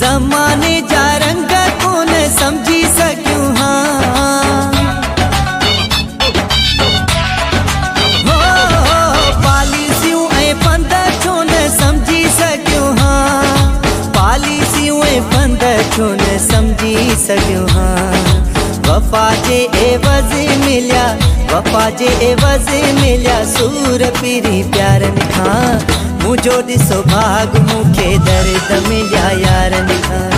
ज़माने जा रंग कोन समझी सघियूं हाँ। हो पॉलिसियूं ऐं फंद छो न समझी सघियूं हाँ। पॉलिसियूं ऐं फंद छो न समझी सघियूं हाँ। वफ़ा जे एवज़ मिलिया, वफ़ा जे एवज़ मिलिया सूर पीरी प्यारनि खां। मुझो ॾिसो भाग मूंखे दर्द मिलिया यारनि खां।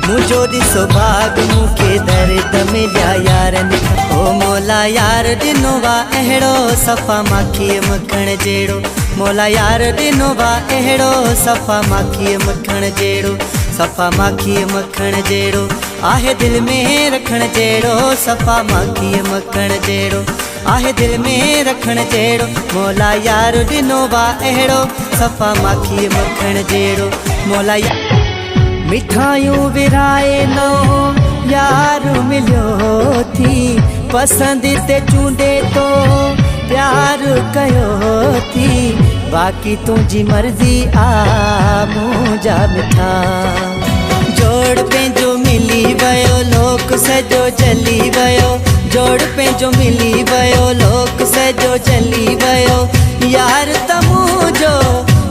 मुझो ॾिसो भाग मूंखे दर्द मिलिया यारनि खां। ओ मौला यार ॾिनो वा अहिड़ो सफ़ा माखीअ मखण जहिड़ो। मौला यार ॾिनो वा अहिड़ो सफ़ा माखीअ मखण जहिड़ो। सफ़ा माखीअ मखण जहिड़ो आहे दिल में रखण जहिड़ो। सफ़ा माखीअ मखण जहिड़ो आहे दिल में रखण जहिड़ो। मौला यार ॾिनो वा अहिड़ो सफ़ा माखीअ मखण जहिड़ो। मौला मिठाइयूं विराए नो यार मिलियो थी। पसंदि ते चूंडे तो प्यार कयो थी। बाक़ी तुंहिंजी मर्ज़ी आ मुंहिंजा मिठा। जोड़ पंहिंजो मिली वियो लोक सॼो जली वियो। जोड़ पंहिंजो मिली वियो लोक सॼो जली वियो। यार त मुंहिंजो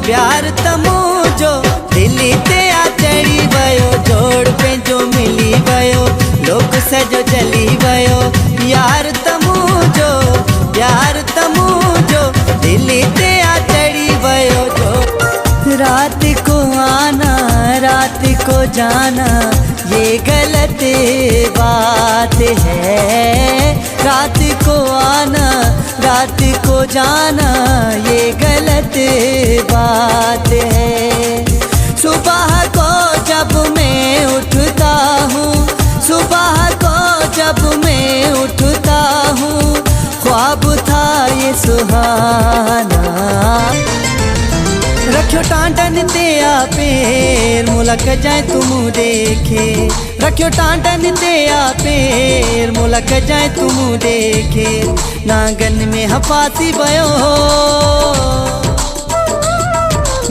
प्यार त मुंहिंजो दिलि ते आ चढ़ी वियो। जोड़ पंहिंजो मिली वियो लोक सॼो जली वियो। यार त मुंहिंजो प्यार त मुंहिंजो दिलि ते आ चढ़ी वियो। जो रात को आना रात को जाना ये गलत बात है। रात को आना रात को जाना ये गलत बात है। सुबह को जब मैं उठता हूँ, सुबह को जब मैं उठता हूँ, ख्वाब था ये सुहाना। रखियो टांडन ते आ पेर मुलक जाए तुम देखे। रखियो टांडन ते आ पेर मुलक जाए तुम देखे। नागन में हफासी वयो,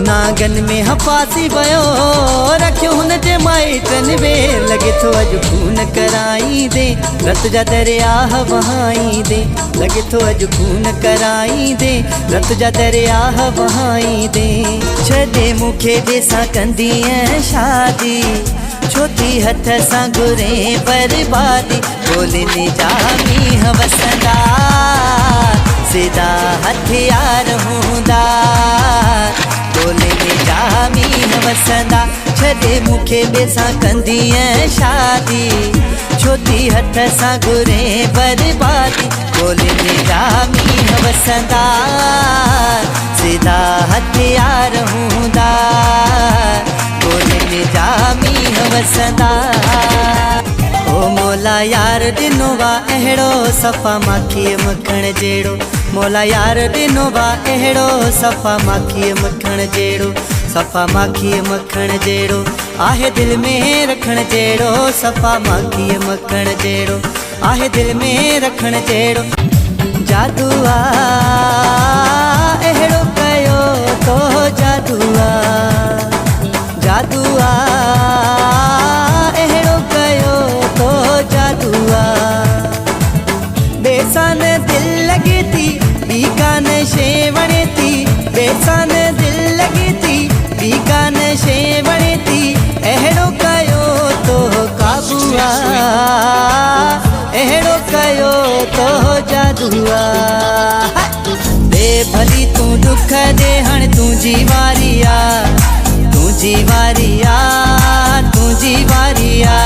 नागन में हफासी वयो। रखियो हुन जे माइटनि वेर लॻे थो अॼु खून कराई दे। रत जा दरिया वहाई दे लॻे थो अॼु खून कराई दे। रत जा दरिया वहाई दे। छॾे मूंखे ॾेसां कंदीअ शादी छो थी हथ सां घुरे बर्बादी। ॻोल्हनि जा मींहं वसंदा सिधा हथियार हूंदा। ॻोल्हनि जा मींहं वसंदा छॾे मूंखे ॿिए कंदीअ शादी छो थी हथ सां घुरे बर्बादी। ॻोल्हनि जा मींहं वसंदा सिधा हथियार हूंदा। ॻोल्हनि जा मींहं वसंदा। ओ मौला यार ॾिनो वा अहिड़ो सफ़ा माखीअ मखण जहिड़ो। मौला यार ॾिनो वा अहिड़ो सफ़ा माखीअ मखण जहिड़ो। सफ़ा माखीअ मखण जहिड़ो आहे दिल में रखण जहिड़ो। सफ़ा माखीअ मखण जहिड़ो आहे दिल में रखण जहिड़ो। जादू आ अहिड़ो कयो तो जादू आ। जादू आ अहिड़ो कयो तो जादू आ। बेसान दिल लॻे थी ॿी कान शइ वणे थी। बेसान दिल लॻे थी ॿी कान शइ वणे थी। अहिड़ो कयो तो काबू आ अहिड़ो कयो तो जादू आ। दे भली तूं दुख दे हाणे तुंहिंजी वारी आ। तुंहिंजी वारी आ तुंहिंजी वारी आ।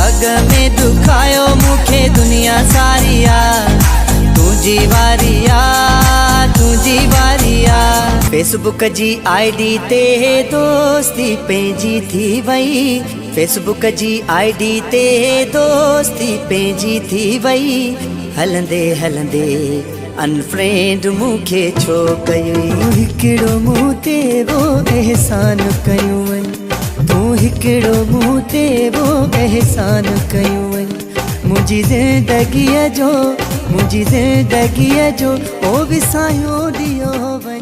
अॻ में दुखायो मूंखे दुनिया सारी आ। तुंहिंजी वारी आ तुंहिंजी वारी आ। फेसबुक जी ID ते दोस्ती पंहिंजी थी वई। फेसबुक जी ID ते दोस्ती पंहिंजी थी वई। हलंदे हलंदे अनफ्रेंड मूंखे छो कयो। हिकिड़ो मूं ते वो एहसान कयूं वञ। तूं हिकिड़ो मूं ते वो एहसान कयूं वञ। मुंहिंजी ज़िंदगीअ जो मुंहिंजी ज़िंदगीअ जो ओ विसायो ॾियो वञ।